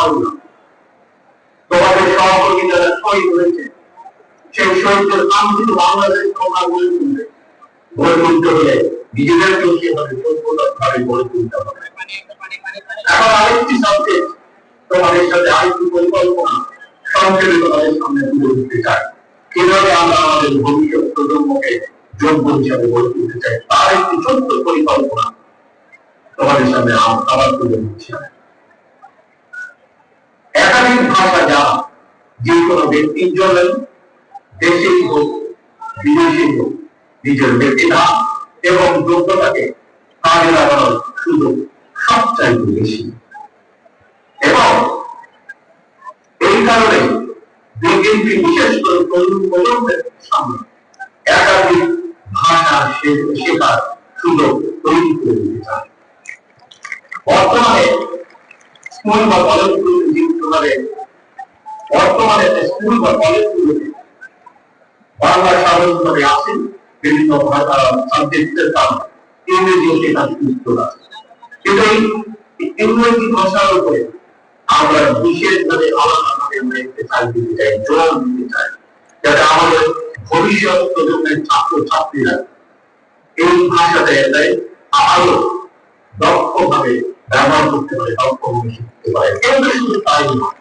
পারবে না। তোমাদের সহকর্মীরা শহীদ হয়েছে, সেই শহীদদের নাম কিন্তু বাংলাদেশ তোমরা গড়ে তুলবে। গড়ে তুলতে হলে নিজেদেরকে সেভাবে যোগ্যতাভাবে গড়ে তুলতে হবে। এখন আরেকটি সাবজেক্ট তোমাদের সাথে আরেকটি পরিকল্পনা সংক্ষেপে তোমাদের সামনে তুলে দিতে চাই। কিভাবে আমরা আমাদের ভবিষ্যৎ প্রজন্মকে যোগ্য হিসাবে গড়ে তুলতে চাই তার একটি ছোট্ট পরিকল্পনা তোমাদের সামনে আবার তুলে দিচ্ছি। একাধিক ভাষা জানা যে কোনো ব্যক্তির জন্য দেশেই হোক বিদেশে হোক নিজের মেধা এবং যোগ্যতাকে কাজে লাগানোর সুযোগ সবচাইতে বেশি। এবং এই কারণে বিএনপি বিশেষ করে তরুণ প্রজন্মের সামনে একাধিক ভাষা শেখার সুযোগ তৈরি করে দিতে চায়। বর্তমানে স্কুল বা কলেজগুলোতে যেভাবে বাংলা স্বাভাবিকভাবে আছেন বিভিন্ন ভাষা সাবজেক্টের কারণে ইংরেজিও শেখার সুযোগ আছে, কিন্তু এই ইংরেজি ভাষার উপরে আমরা বিশেষভাবে আলাদাভাবে চাল দিতে চাই, জোর দিতে চাই, যাতে আমাদের ভবিষ্যৎ প্রজন্মের ছাত্র ছাত্রীরা এই ভাষাতে আরো দক্ষভাবে ব্যবহার করতে পারে, দক্ষভাবে শিখতে পারে। কিন্তু শুধু তাই নয়,